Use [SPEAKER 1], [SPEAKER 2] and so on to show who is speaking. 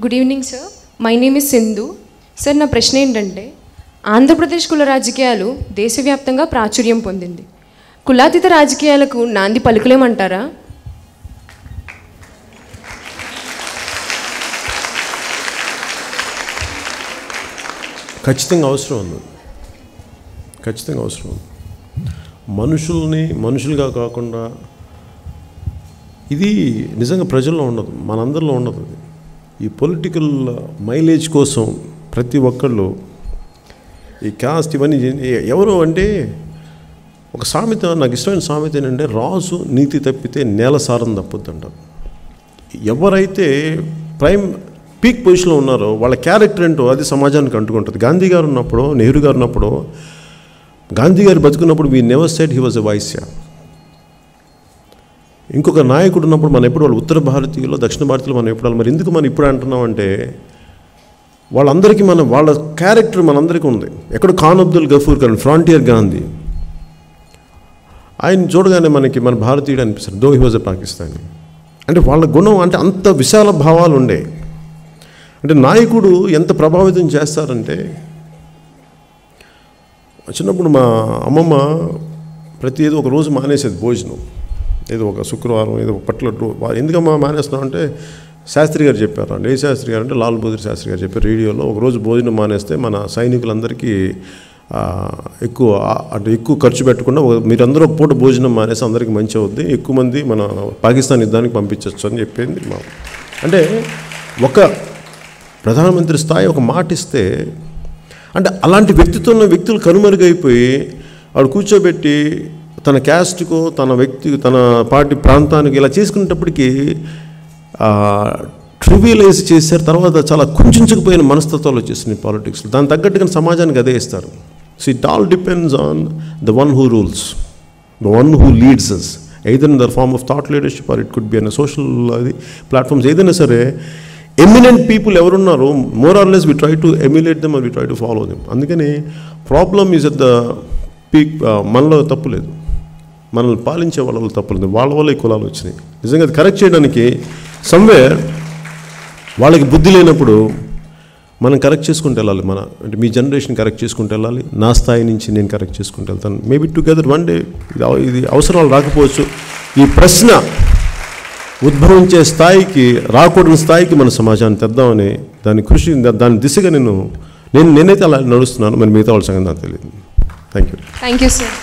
[SPEAKER 1] Good evening sir. My name is Sindhu. Sir, నా ప్రశ్న ఏంటంటే, ఆంధ్రప్రదేశ్ కుల రాజకీయాలు దేశవ్యాప్తంగా ప్రాచుర్యం పొందింది. కులాతీత రాజకీయాలకు నాంది పలుకులేమంటారా?
[SPEAKER 2] ఖచ్చితంగా అవసరం ఉంది. మనుషులుగా కాకుండా ఇది నిజంగా ప్రజల్లో ఉండదు, మనందరిలో ఉండదు. ఈ పొలిటికల్ మైలేజ్ కోసం ప్రతి ఒక్కళ్ళు ఈ కాస్ట్ ఇవన్నీ ఎవరు అంటే ఒక సామెత, నాకు ఇష్టమైన సామెత ఏంటంటే, రాజు నీతి తప్పితే నేల సారం తప్పొద్దు అంటారు. ఎవరైతే పీక్ పొజిషన్లో ఉన్నారో వాళ్ళ క్యారెక్టర్ ఏంటో అది సమాజానికి అంటుకుంటుంది. గాంధీ గారు ఉన్నప్పుడు, నెహ్రూ గారు ఉన్నప్పుడు, గాంధీ గారు బతుకున్నప్పుడు we never said he was a Vaishya. ఇంకొక నాయకుడు ఉన్నప్పుడు మనం ఎప్పుడు వాళ్ళు ఉత్తర భారతీయులు, దక్షిణ భారతీయులు మనం ఎప్పుడు మరి ఎందుకు మనం ఇప్పుడు అంటున్నామంటే వాళ్ళందరికీ వాళ్ళ క్యారెక్టర్ మనందరికీ ఉంది. ఎక్కడ ఖాన్ అబ్దుల్ గఫూర్ ఖాన్, ఫ్రాంటియర్ గాంధీ, ఆయన చూడగానే మన భారతీయుడు అనిపిస్తారు, though he was a Pakistani. అంటే వాళ్ళ గుణం అంటే అంత విశాల భావాలు ఉండే. అంటే నాయకుడు ఎంత ప్రభావితం చేస్తారంటే, చిన్నప్పుడు మా అమ్మమ్మ ఏదో ఒక రోజు మానేసేది భోజనం, ఏదో ఒక శుక్రవారం ఏదో ఒక పట్ల. ఎందుకమ్మా మానేస్తున్నాం అంటే శాస్త్రి గారు చెప్పారు. అంటే ఏ శాస్త్రి గారు అంటే లాల్ బహదూర్ శాస్త్రి గారు చెప్పారు రేడియోలో, ఒకరోజు భోజనం మానేస్తే మన సైనికులందరికీ ఎక్కువ ఖర్చు పెట్టకుండా మీరందరూ ఒక పూట భోజనం మానేసి అందరికీ మంచి అవుద్ది, ఎక్కువ మంది మన పాకిస్తాన్ యుద్ధానికి పంపించవచ్చు అని చెప్పింది మా. అంటే ఒక ప్రధానమంత్రి స్థాయి ఒక మాట ఇస్తే, అంటే అలాంటి వ్యక్తులు కనుమరుగైపోయి వాడు కూర్చోబెట్టి తన క్యాస్ట్కో తన పార్టీ ప్రాంతానికి ఇలా చేసుకునేటప్పటికీ ట్రివియలైజ్ చేశారు. తర్వాత చాలా కుంచుకుపోయిన మనస్తత్వాలు వచ్చేసినాయి పాలిటిక్స్లో. దాని తగ్గట్టుగా సమాజానికి అదే ఇస్తారు. So it all depends on the one who rules, the one who leads us, either in the form of thought leadership or it could be on a social platforms. ఏదైనా సరే ఎమినెంట్ పీపుల్ ఎవరున్నారో more or less we try to emulate them or we try to follow them. అందుకని problem is at the peak. మనలో తప్పు లేదు, మనల్ని పాలించే వాళ్ళలో తప్పు లేదు, వాళ్ళ వల్ల ఈ కులాలు వచ్చినాయి. నిజంగా అది కరెక్ట్ చేయడానికి సమ్వేర్ వాళ్ళకి బుద్ధి లేనప్పుడు మనం కరెక్ట్ చేసుకుంటూ వెళ్ళాలి. అంటే మీ జనరేషన్ కరెక్ట్ చేసుకుంటూ వెళ్ళాలి, నా స్థాయి నుంచి నేను కరెక్ట్ చేసుకుంటూ వెళ్తాను. మేబీ టుగెదర్ వన్ డే ఇది అవసరాలు రాకపోవచ్చు. ఈ ప్రశ్న ఉద్భవించే స్థాయికి, రాకూడని స్థాయికి మన సమాజాన్ని తెద్దామని దాని దిశగా నేనైతే అలా నడుస్తున్నాను. మరి మిగతా వాళ్ళ సంగతి నాకు తెలియదు. Thank you
[SPEAKER 1] sir.